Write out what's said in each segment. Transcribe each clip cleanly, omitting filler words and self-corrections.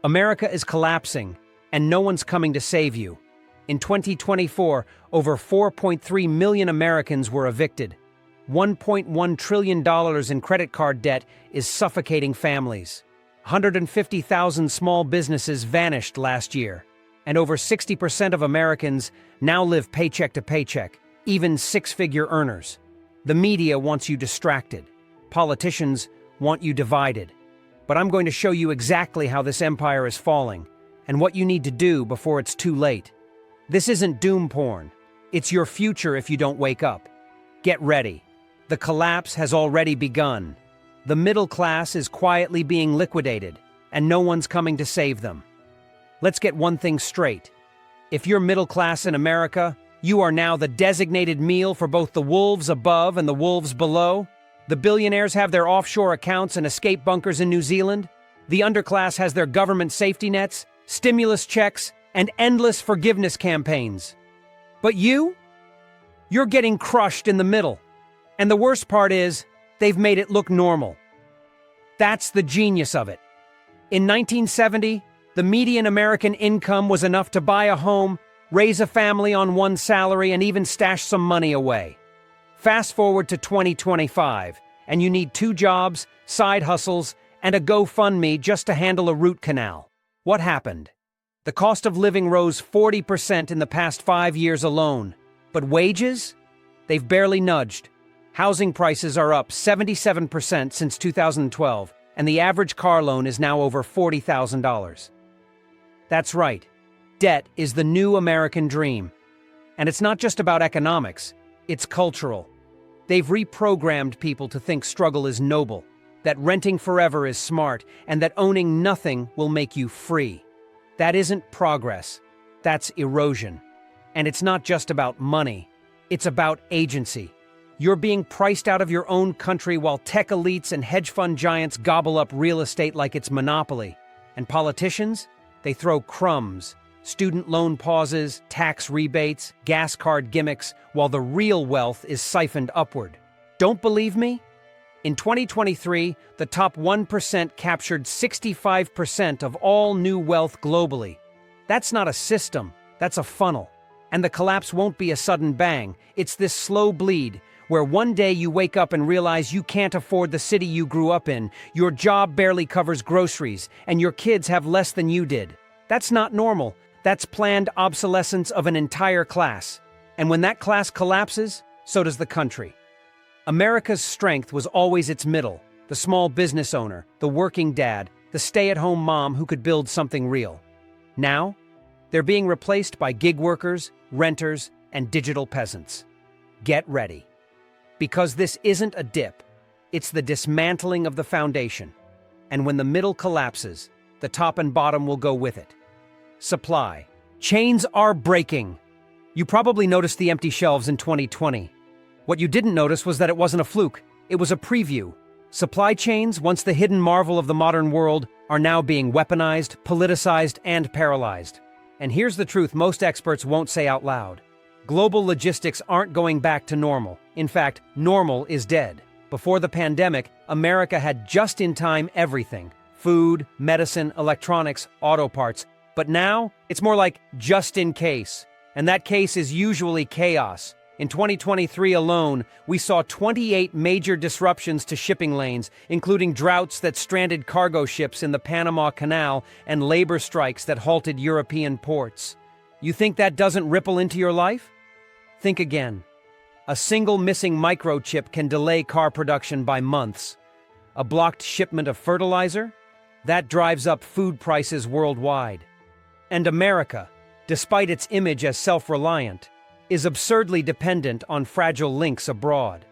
America is collapsing, and no one's coming to save you. In 2024, over 4.3 million Americans were evicted. $1.1 trillion in credit card debt is suffocating families. 150,000 small businesses vanished last year, and over 60% of Americans now live paycheck to paycheck, even six-figure earners. The media wants you distracted. Politicians want you divided. But I'm going to show you exactly how this empire is falling, and what you need to do before it's too late. This isn't doom porn. It's your future if you don't wake up. Get ready. The collapse has already begun. The middle class is quietly being liquidated, and no one's coming to save them. Let's get one thing straight. If you're middle class in America, you are now the designated meal for both the wolves above and the wolves below. The billionaires have their offshore accounts and escape bunkers in New Zealand. The underclass has their government safety nets, stimulus checks, and endless forgiveness campaigns. But you're getting crushed in the middle. And the worst part is, they've made it look normal. That's the genius of it. In 1970, the median American income was enough to buy a home, raise a family on one salary, and even stash some money away. Fast forward to 2025, and you need 2 jobs, side hustles, and a GoFundMe just to handle a root canal. What happened? The cost of living rose 40% in the past 5 years alone. But wages? They've barely nudged. Housing prices are up 77% since 2012, and the average car loan is now over $40,000. That's right. Debt is the new American dream. And it's not just about economics, it's cultural. They've reprogrammed people to think struggle is noble, that renting forever is smart, and that owning nothing will make you free. That isn't progress. That's erosion. And it's not just about money. It's about agency. You're being priced out of your own country while tech elites and hedge fund giants gobble up real estate like it's monopoly. And politicians? They throw crumbs, student loan pauses, tax rebates, gas card gimmicks, while the real wealth is siphoned upward. Don't believe me? In 2023, the top 1% captured 65% of all new wealth globally. That's not a system, that's a funnel. And the collapse won't be a sudden bang. It's this slow bleed, where one day you wake up and realize you can't afford the city you grew up in, your job barely covers groceries, and your kids have less than you did. That's not normal. That's planned obsolescence of an entire class. And when that class collapses, so does the country. America's strength was always its middle, the small business owner, the working dad, the stay-at-home mom who could build something real. Now, they're being replaced by gig workers, renters, and digital peasants. Get ready. Because this isn't a dip, it's the dismantling of the foundation. And when the middle collapses, the top and bottom will go with it. Supply. Chains are breaking. You probably noticed the empty shelves in 2020. What you didn't notice was that it wasn't a fluke. It was a preview. Supply chains, once the hidden marvel of the modern world, are now being weaponized, politicized, and paralyzed. And here's the truth most experts won't say out loud. Global logistics aren't going back to normal. In fact, normal is dead. Before the pandemic, America had just-in-time everything. Food, medicine, electronics, auto parts. But now, it's more like just in case. And that case is usually chaos. In 2023 alone, we saw 28 major disruptions to shipping lanes, including droughts that stranded cargo ships in the Panama Canal and labor strikes that halted European ports. You think that doesn't ripple into your life? Think again. A single missing microchip can delay car production by months. A blocked shipment of fertilizer? That drives up food prices worldwide. And America, despite its image as self-reliant, is absurdly dependent on fragile links abroad.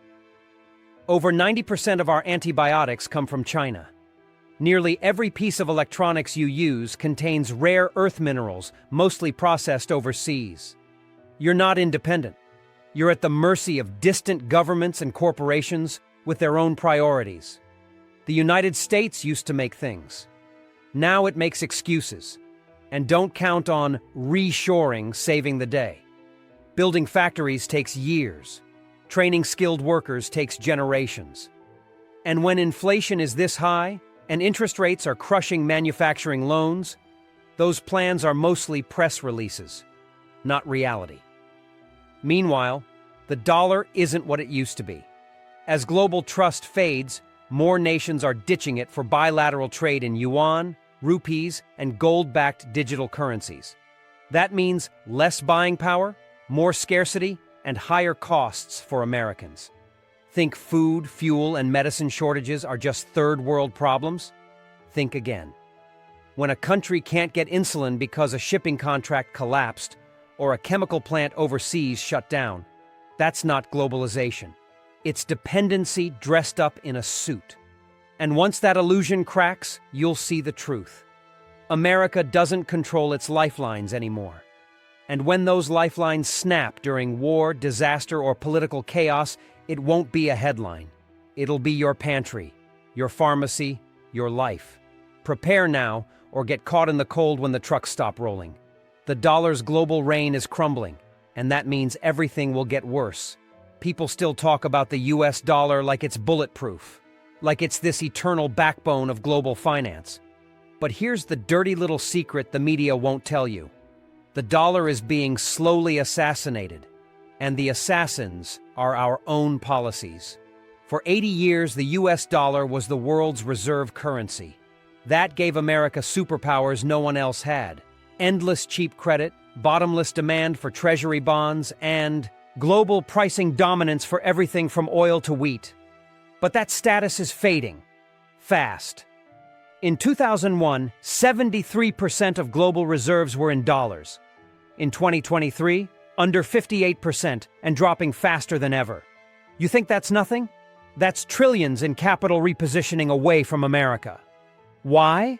Over 90% of our antibiotics come from China. Nearly every piece of electronics you use contains rare earth minerals, mostly processed overseas. You're not independent. You're at the mercy of distant governments and corporations with their own priorities. The United States used to make things. Now it makes excuses. And don't count on reshoring saving the day. Building factories takes years. Training skilled workers takes generations. And when inflation is this high, And interest rates are crushing manufacturing loans. Those plans are mostly press releases, not reality. Meanwhile, the dollar isn't what it used to be. As global trust fades, more nations are ditching it for bilateral trade in yuan, rupees, and gold-backed digital currencies. That means less buying power, more scarcity, and higher costs for Americans. Think food, fuel, and medicine shortages are just third-world problems? Think again. When a country can't get insulin because a shipping contract collapsed or a chemical plant overseas shut down, that's not globalization. It's dependency dressed up in a suit. And once that illusion cracks, you'll see the truth. America doesn't control its lifelines anymore. And when those lifelines snap during war, disaster, or political chaos, it won't be a headline. It'll be your pantry, your pharmacy, your life. Prepare now, or get caught in the cold when the trucks stop rolling. The dollar's global reign is crumbling, and that means everything will get worse. People still talk about the US dollar like it's bulletproof, like it's this eternal backbone of global finance. But here's the dirty little secret the media won't tell you. The dollar is being slowly assassinated, and the assassins are our own policies. For 80 years, the US dollar was the world's reserve currency. That gave America superpowers no one else had. Endless cheap credit, bottomless demand for treasury bonds, and global pricing dominance for everything from oil to wheat. But that status is fading. Fast. In 2001, 73% of global reserves were in dollars. In 2023, under 58% and dropping faster than ever. You think that's nothing? That's trillions in capital repositioning away from America. Why?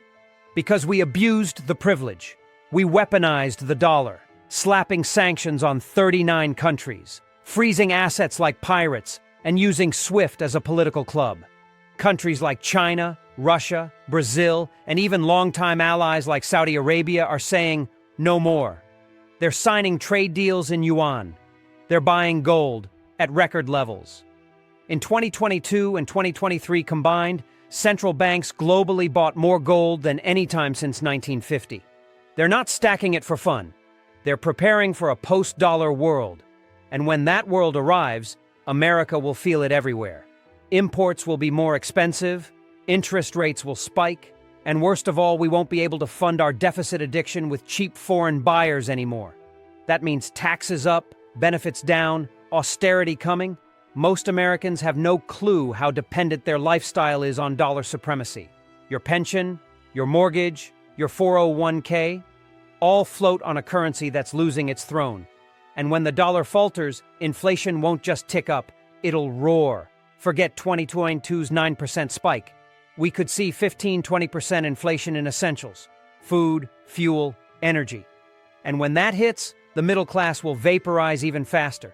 Because we abused the privilege. We weaponized the dollar, slapping sanctions on 39 countries, freezing assets like pirates, and using SWIFT as a political club. Countries like China, Russia, Brazil, and even longtime allies like Saudi Arabia are saying, no more. They're signing trade deals in yuan. They're buying gold at record levels. In 2022 and 2023 combined, central banks globally bought more gold than any time since 1950. They're not stacking it for fun. They're preparing for a post-dollar world. And when that world arrives, America will feel it everywhere. Imports will be more expensive, interest rates will spike, and worst of all, we won't be able to fund our deficit addiction with cheap foreign buyers anymore. That means taxes up, benefits down, austerity coming. Most Americans have no clue how dependent their lifestyle is on dollar supremacy. Your pension, your mortgage, your 401k, all float on a currency that's losing its throne. And when the dollar falters, inflation won't just tick up, it'll roar. Forget 2022's 9% spike. We could see 15-20% inflation in essentials: food, fuel, energy. And when that hits, the middle class will vaporize even faster.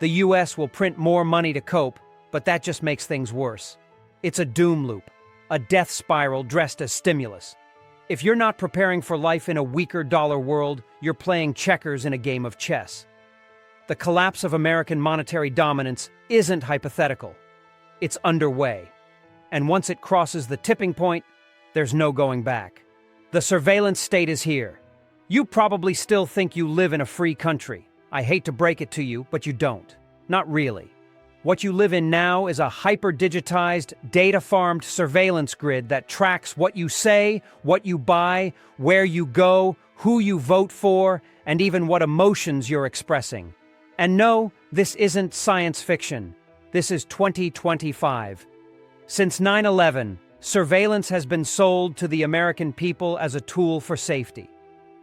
The US will print more money to cope, but that just makes things worse. It's a doom loop, a death spiral dressed as stimulus. If you're not preparing for life in a weaker dollar world, you're playing checkers in a game of chess. The collapse of American monetary dominance isn't hypothetical. It's underway. And once it crosses the tipping point, there's no going back. The surveillance state is here. You probably still think you live in a free country. I hate to break it to you, but you don't. Not really. What you live in now is a hyper-digitized, data-farmed surveillance grid that tracks what you say, what you buy, where you go, who you vote for, and even what emotions you're expressing. And no, this isn't science fiction. This is 2025. Since 9/11, surveillance has been sold to the American people as a tool for safety.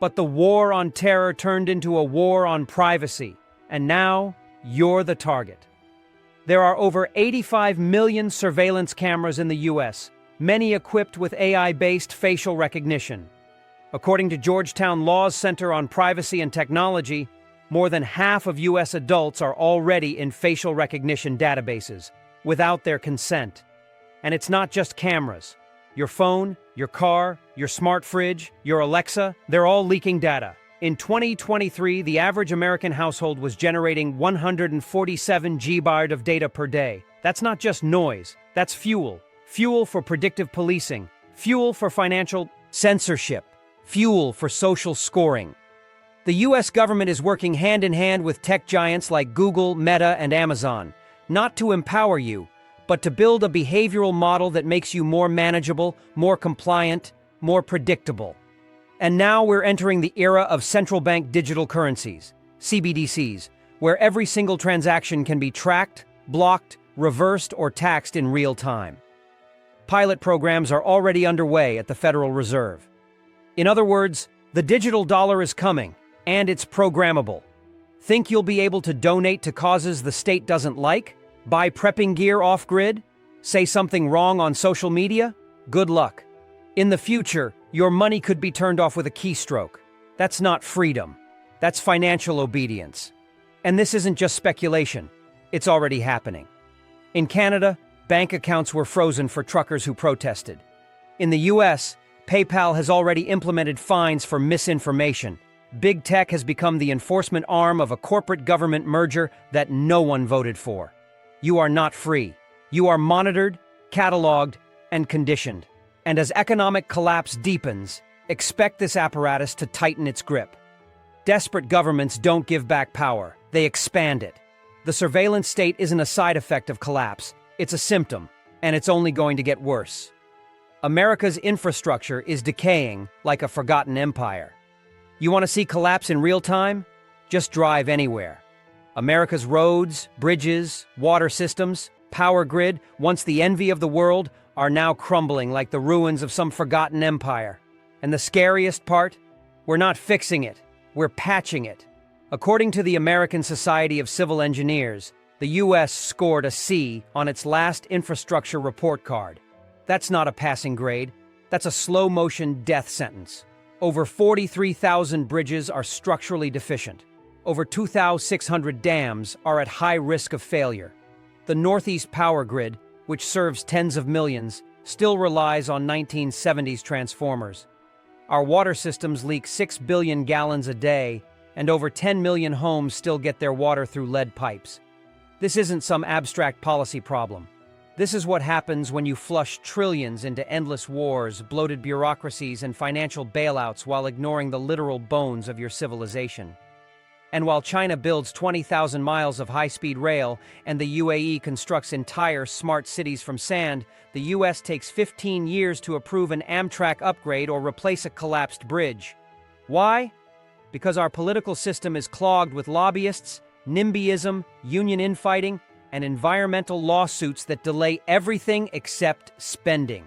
But the war on terror turned into a war on privacy, and now you're the target. There are over 85 million surveillance cameras in the US, many equipped with AI-based facial recognition. According to Georgetown Law's Center on Privacy and Technology, more than half of US adults are already in facial recognition databases, without their consent. And it's not just cameras. Your phone, your car, your smart fridge, your Alexa, they're all leaking data. In 2023, the average American household was generating 147 GB of data per day. That's not just noise, that's fuel. Fuel for predictive policing, fuel for financial censorship, fuel for social scoring. The US government is working hand in hand with tech giants like Google, Meta, and Amazon, not to empower you, but to build a behavioral model that makes you more manageable, more compliant, more predictable. And now we're entering the era of central bank digital currencies, CBDCs, where every single transaction can be tracked, blocked, reversed, or taxed in real time. Pilot programs are already underway at the Federal Reserve. In other words, the digital dollar is coming, and it's programmable. Think you'll be able to donate to causes the state doesn't like? Buy prepping gear off-grid? Say something wrong on social media? Good luck. In the future, your money could be turned off with a keystroke. That's not freedom. That's financial obedience. And this isn't just speculation. It's already happening. In Canada, bank accounts were frozen for truckers who protested. In the US, PayPal has already implemented fines for misinformation. Big tech has become the enforcement arm of a corporate-government merger that no one voted for. You are not free. You are monitored, cataloged, and conditioned. And as economic collapse deepens, expect this apparatus to tighten its grip. Desperate governments don't give back power, they expand it. The surveillance state isn't a side effect of collapse, it's a symptom, and it's only going to get worse. America's infrastructure is decaying like a forgotten empire. You want to see collapse in real time? Just drive anywhere. America's roads, bridges, water systems, power grid, once the envy of the world, are now crumbling like the ruins of some forgotten empire. And the scariest part? We're not fixing it, we're patching it. According to the American Society of Civil Engineers, the US scored a C on its last infrastructure report card. That's not a passing grade, that's a slow-motion death sentence. Over 43,000 bridges are structurally deficient. Over 2,600 dams are at high risk of failure. The Northeast power grid, which serves tens of millions, still relies on 1970s transformers. Our water systems leak 6 billion gallons a day, and over 10 million homes still get their water through lead pipes. This isn't some abstract policy problem. This is what happens when you flush trillions into endless wars, bloated bureaucracies, and financial bailouts while ignoring the literal bones of your civilization. And while China builds 20,000 miles of high-speed rail and the UAE constructs entire smart cities from sand, the US takes 15 years to approve an Amtrak upgrade or replace a collapsed bridge. Why? Because our political system is clogged with lobbyists, NIMBYism, union infighting, and environmental lawsuits that delay everything except spending.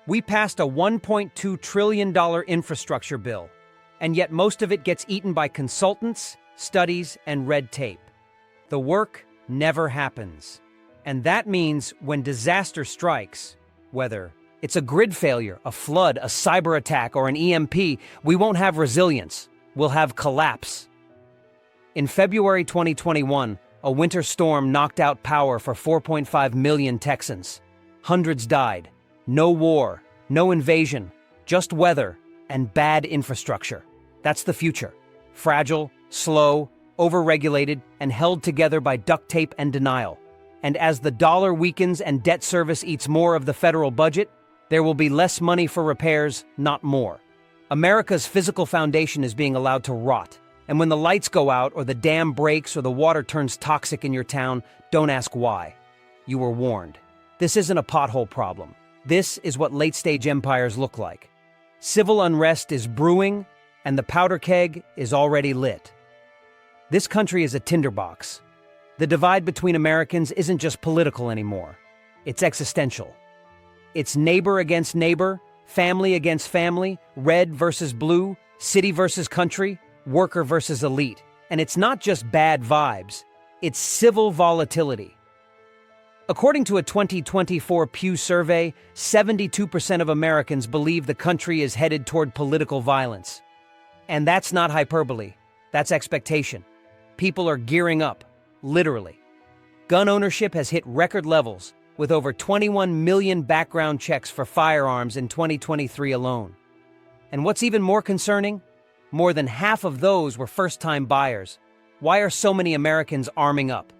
We passed a $1.2 trillion infrastructure bill, and yet most of it gets eaten by consultants, studies, and red tape. The work never happens. And that means when disaster strikes, whether it's a grid failure, a flood, a cyber attack, or an EMP, we won't have resilience. We'll have collapse. In February 2021, a winter storm knocked out power for 4.5 million Texans. Hundreds died. No war, no invasion, just weather and bad infrastructure. That's the future. Fragile, slow, overregulated, and held together by duct tape and denial. And as the dollar weakens and debt service eats more of the federal budget, there will be less money for repairs, not more. America's physical foundation is being allowed to rot. And when the lights go out, or the dam breaks, or the water turns toxic in your town, don't ask why. You were warned. This isn't a pothole problem. This is what late-stage empires look like. Civil unrest is brewing, and the powder keg is already lit. This country is a tinderbox. The divide between Americans isn't just political anymore. It's existential. It's neighbor against neighbor, family against family, red versus blue, city versus country, worker versus elite. And it's not just bad vibes, it's civil volatility. According to a 2024 Pew survey, 72% of Americans believe the country is headed toward political violence. And that's not hyperbole, that's expectation. People are gearing up, literally. Gun ownership has hit record levels, with over 21 million background checks for firearms in 2023 alone. And what's even more concerning? More than half of those were first-time buyers. Why are so many Americans arming up?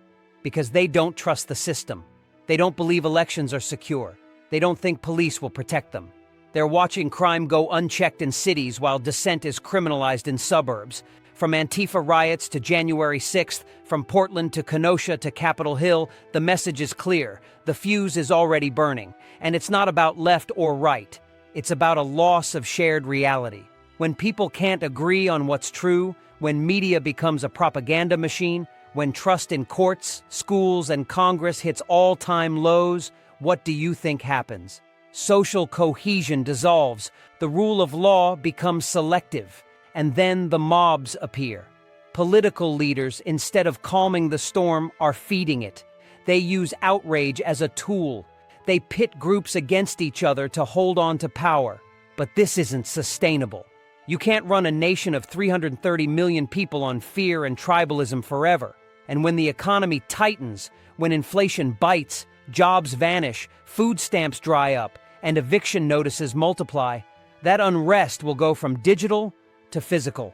Because they don't trust the system. They don't believe elections are secure. They don't think police will protect them. They're watching crime go unchecked in cities while dissent is criminalized in suburbs. From Antifa riots to January 6th, from Portland to Kenosha to Capitol Hill, the message is clear. The fuse is already burning. And it's not about left or right. It's about a loss of shared reality. When people can't agree on what's true, when media becomes a propaganda machine, when trust in courts, schools, and Congress hits all-time lows, what do you think happens? Social cohesion dissolves, the rule of law becomes selective, and then the mobs appear. Political leaders, instead of calming the storm, are feeding it. They use outrage as a tool. They pit groups against each other to hold on to power. But this isn't sustainable. You can't run a nation of 330 million people on fear and tribalism forever. And when the economy tightens, when inflation bites, jobs vanish, food stamps dry up, and eviction notices multiply, that unrest will go from digital to physical.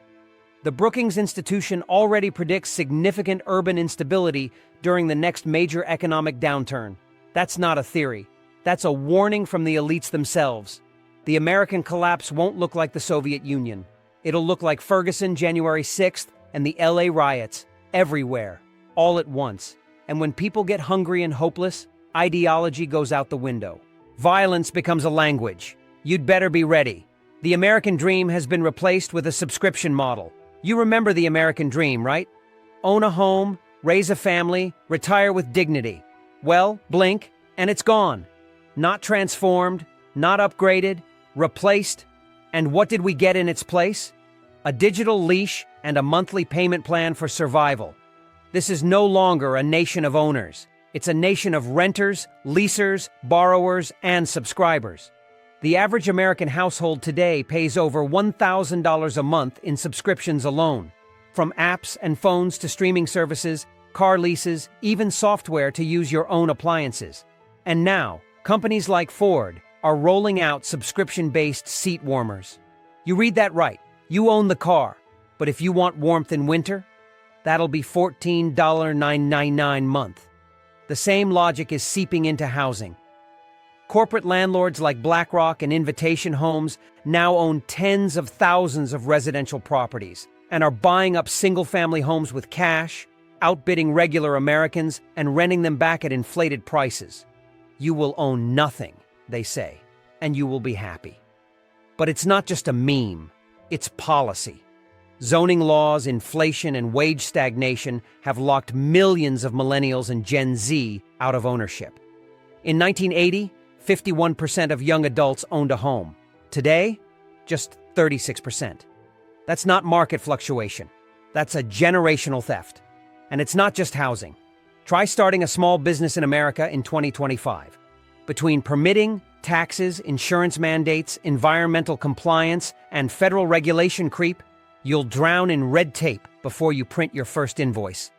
The Brookings Institution already predicts significant urban instability during the next major economic downturn. That's not a theory. That's a warning from the elites themselves. The American collapse won't look like the Soviet Union. It'll look like Ferguson, January 6th, and the LA riots, everywhere, all at once. And when people get hungry and hopeless, ideology goes out the window. Violence becomes a language. You'd better be ready. The American dream has been replaced with a subscription model. You remember the American dream, right? Own a home, raise a family, retire with dignity. Well, blink, and it's gone. Not transformed, not upgraded, replaced. And what did we get in its place? A digital leash and a monthly payment plan for survival. This is no longer a nation of owners. It's a nation of renters, leasers, borrowers, and subscribers. The average American household today pays over $1,000 a month in subscriptions alone. From apps and phones to streaming services, car leases, even software to use your own appliances. And now, companies like Ford are rolling out subscription-based seat warmers. You read that right. You own the car. But if you want warmth in winter, that'll be $14.999 a month. The same logic is seeping into housing. Corporate landlords like BlackRock and Invitation Homes now own tens of thousands of residential properties and are buying up single-family homes with cash, outbidding regular Americans, and renting them back at inflated prices. You will own nothing, they say, and you will be happy. But it's not just a meme, it's policy. Zoning laws, inflation, and wage stagnation have locked millions of millennials and Gen Z out of ownership. In 1980, 51% of young adults owned a home. Today, just 36%. That's not market fluctuation. That's a generational theft. And it's not just housing. Try starting a small business in America in 2025. Between permitting, taxes, insurance mandates, environmental compliance, and federal regulation creep, you'll drown in red tape before you print your first invoice.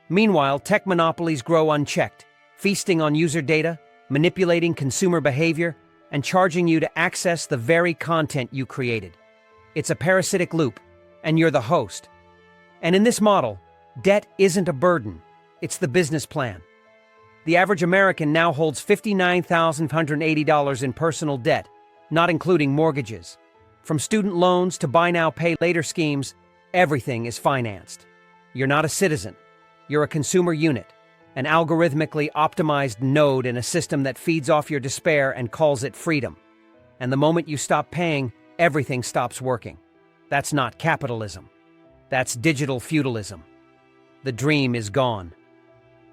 Meanwhile, tech monopolies grow unchecked, feasting on user data, manipulating consumer behavior, and charging you to access the very content you created. It's a parasitic loop, and you're the host. And in this model, debt isn't a burden, it's the business plan. The average American now holds $59,580 in personal debt, not including mortgages. From student loans to buy now, pay later schemes, everything is financed. You're not a citizen, you're a consumer unit. An algorithmically optimized node in a system that feeds off your despair and calls it freedom. And the moment you stop paying, everything stops working. That's not capitalism. That's digital feudalism. The dream is gone.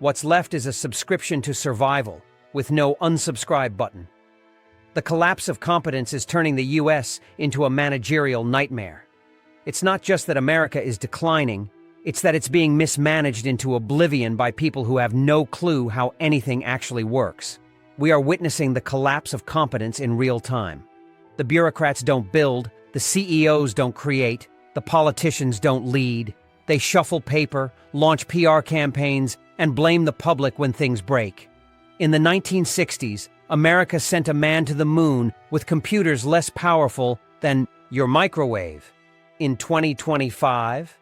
What's left is a subscription to survival, with no unsubscribe button. The collapse of competence is turning the US into a managerial nightmare. It's not just that America is declining, it's that it's being mismanaged into oblivion by people who have no clue how anything actually works. We are witnessing the collapse of competence in real time. The bureaucrats don't build, the CEOs don't create, the politicians don't lead. They shuffle paper, launch PR campaigns, and blame the public when things break. In the 1960s, America sent a man to the moon with computers less powerful than your microwave. In 2025,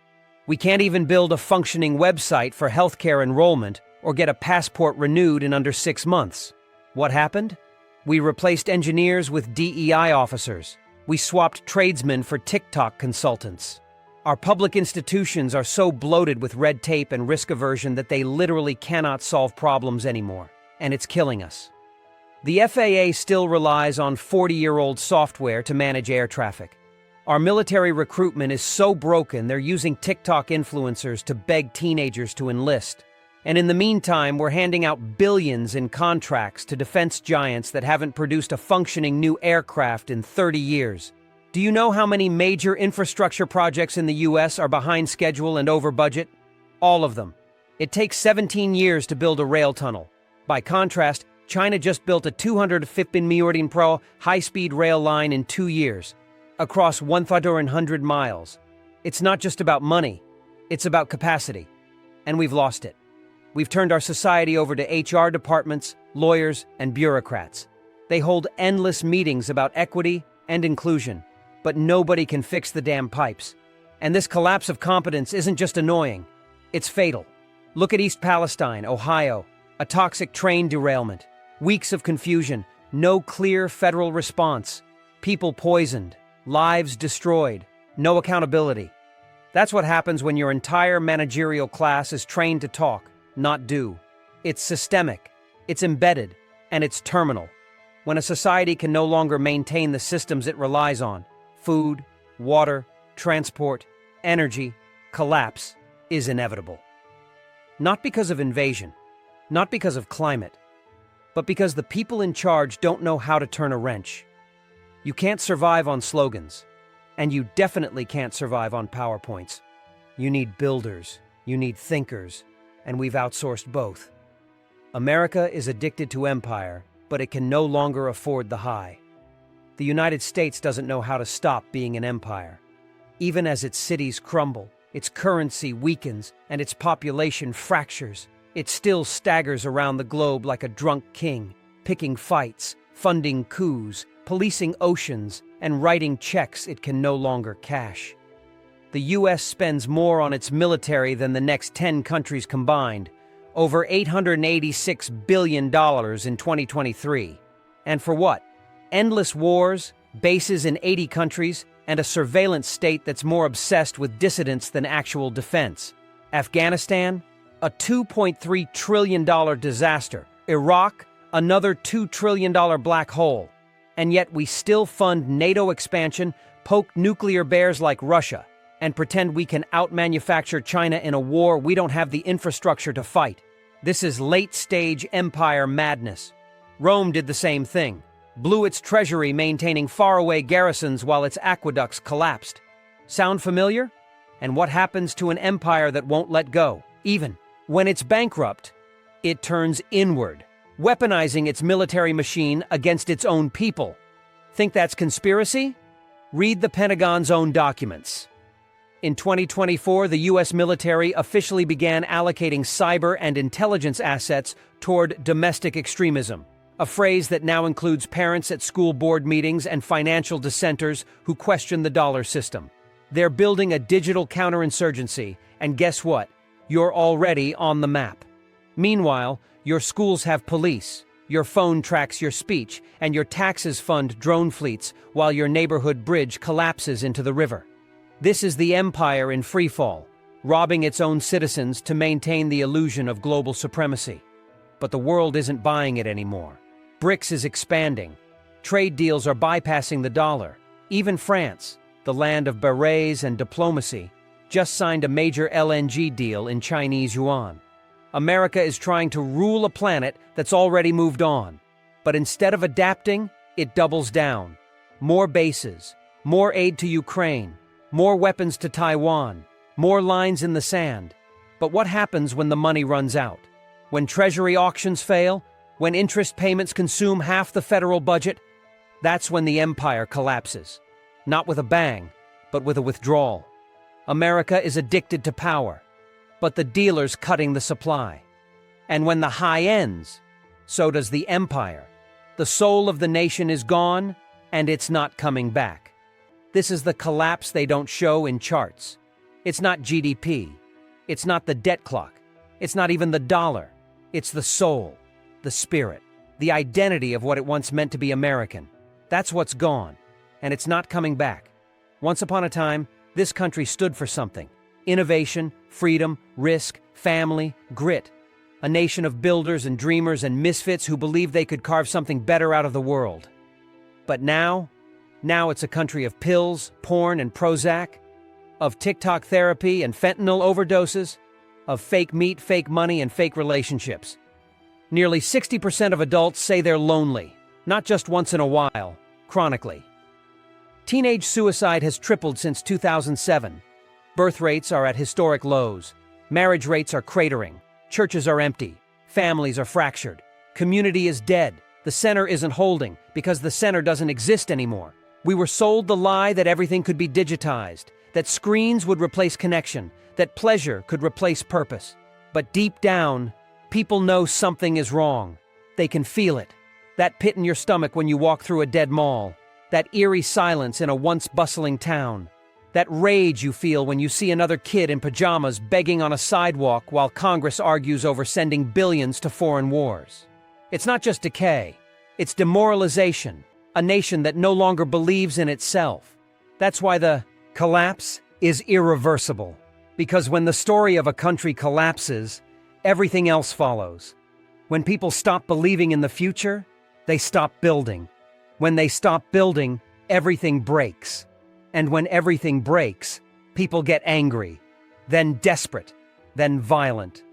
we can't even build a functioning website for healthcare enrollment or get a passport renewed in under 6 months. What happened? We replaced engineers with DEI officers. We swapped tradesmen for TikTok consultants. Our public institutions are so bloated with red tape and risk aversion that they literally cannot solve problems anymore, and it's killing us. The FAA still relies on 40-year-old software to manage air traffic. Our military recruitment is so broken they're using TikTok influencers to beg teenagers to enlist. And in the meantime, we're handing out billions in contracts to defense giants that haven't produced a functioning new aircraft in 30 years. Do you know how many major infrastructure projects in the US are behind schedule and over budget? All of them. It takes 17 years to build a rail tunnel. By contrast, China just built a 250 million pro high-speed rail line in 2 years, across 100 miles. It's not just about money, it's about capacity. And we've lost it. We've turned our society over to HR departments, lawyers, and bureaucrats. They hold endless meetings about equity and inclusion, but nobody can fix the damn pipes. And this collapse of competence isn't just annoying, it's fatal. Look at East Palestine, Ohio, a toxic train derailment. Weeks of confusion, no clear federal response. People poisoned, lives destroyed, no accountability. That's what happens when your entire managerial class is trained to talk, not do. It's systemic, it's embedded, and it's terminal. When a society can no longer maintain the systems it relies on, food, water, transport, energy, collapse is inevitable. Not because of invasion, not because of climate, but because the people in charge don't know how to turn a wrench. You can't survive on slogans, and you definitely can't survive on PowerPoints. You need builders, you need thinkers, and we've outsourced both. America is addicted to empire, but it can no longer afford the high. The United States doesn't know how to stop being an empire. Even as its cities crumble, its currency weakens, and its population fractures, it still staggers around the globe like a drunk king, picking fights, funding coups, policing oceans, and writing checks it can no longer cash. The US spends more on its military than the next 10 countries combined, over $886 billion in 2023. And for what? Endless wars, bases in 80 countries, and a surveillance state that's more obsessed with dissidents than actual defense. Afghanistan? A $2.3 trillion disaster. Iraq, another $2 trillion black hole. And yet we still fund NATO expansion, poke nuclear bears like Russia, and pretend we can outmanufacture China in a war we don't have the infrastructure to fight. This is late-stage empire madness. Rome did the same thing. Blew its treasury maintaining faraway garrisons while its aqueducts collapsed. Sound familiar? And what happens to an empire that won't let go? Even when it's bankrupt, it turns inward, weaponizing its military machine against its own people. Think that's conspiracy? Read the Pentagon's own documents. In 2024, the US military officially began allocating cyber and intelligence assets toward domestic extremism, a phrase that now includes parents at school board meetings and financial dissenters who question the dollar system. They're building a digital counterinsurgency, and guess what? You're already on the map. Meanwhile, your schools have police, your phone tracks your speech, and your taxes fund drone fleets while your neighborhood bridge collapses into the river. This is the empire in freefall, robbing its own citizens to maintain the illusion of global supremacy. But the world isn't buying it anymore. BRICS is expanding. Trade deals are bypassing the dollar. Even France, the land of berets and diplomacy, just signed a major LNG deal in Chinese yuan. America is trying to rule a planet that's already moved on. But instead of adapting, it doubles down. More bases, more aid to Ukraine, more weapons to Taiwan, more lines in the sand. But what happens when the money runs out? When treasury auctions fail? When interest payments consume half the federal budget? That's when the empire collapses. Not with a bang, but with a withdrawal. America is addicted to power, but the dealer's cutting the supply. And when the high ends, so does the empire. The soul of the nation is gone, and it's not coming back. This is the collapse they don't show in charts. It's not GDP. It's not the debt clock. It's not even the dollar. It's the soul, the spirit. the identity of what it once meant to be American. That's what's gone, and it's not coming back. Once upon a time, this country stood for something: innovation, freedom, risk, family, grit. A nation of builders and dreamers and misfits who believed they could carve something better out of the world. But now it's a country of pills, porn, and Prozac, of TikTok therapy and fentanyl overdoses, of fake meat, fake money, and fake relationships. Nearly 60% of adults say they're lonely, not just once in a while, chronically. Teenage suicide has tripled since 2007. Birth rates are at historic lows. Marriage rates are cratering. Churches are empty. Families are fractured. Community is dead. The center isn't holding because the center doesn't exist anymore. We were sold the lie that everything could be digitized, that screens would replace connection, that pleasure could replace purpose. But deep down, people know something is wrong. They can feel it. That pit in your stomach when you walk through a dead mall. That eerie silence in a once bustling town. That rage you feel when you see another kid in pajamas begging on a sidewalk while Congress argues over sending billions to foreign wars. It's not just decay. It's demoralization. A nation that no longer believes in itself. That's why the collapse is irreversible. Because when the story of a country collapses, everything else follows. When people stop believing in the future, they stop building. When they stop building, everything breaks. And when everything breaks, people get angry, then desperate, then violent.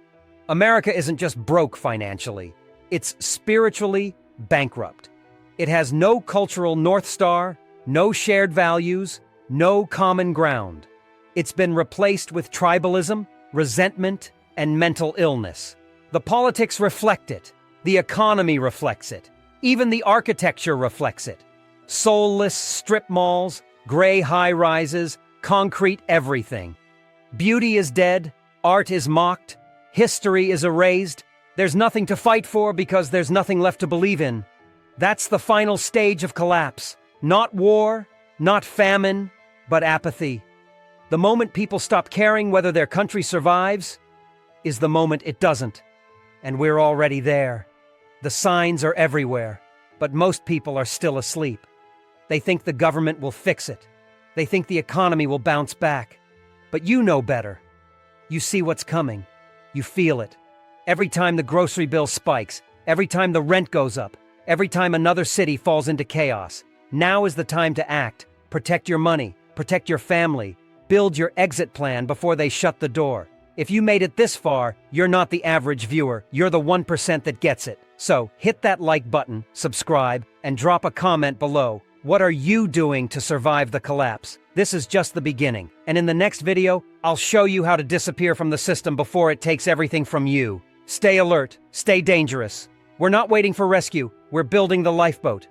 America isn't just broke financially, it's spiritually bankrupt. It has no cultural North Star, no shared values, no common ground. It's been replaced with tribalism, resentment, and mental illness. The politics reflect it. The economy reflects it. Even the architecture reflects it. Soulless strip malls, gray high-rises, concrete everything. Beauty is dead, art is mocked, history is erased. There's nothing to fight for because there's nothing left to believe in. That's the final stage of collapse. Not war, not famine, but apathy. The moment people stop caring whether their country survives is the moment it doesn't. And we're already there. The signs are everywhere, but most people are still asleep. They think the government will fix it. They think the economy will bounce back. But you know better. You see what's coming. You feel it. Every time the grocery bill spikes, every time the rent goes up, every time another city falls into chaos. Now is the time to act. Protect your money, protect your family, build your exit plan before they shut the door. If you made it this far, you're not the average viewer, you're the 1% that gets it. So hit that like button, subscribe, and drop a comment below. What are you doing to survive the collapse? This is just the beginning, and in the next video, I'll show you how to disappear from the system before it takes everything from you. Stay alert, stay dangerous. We're not waiting for rescue, we're building the lifeboat.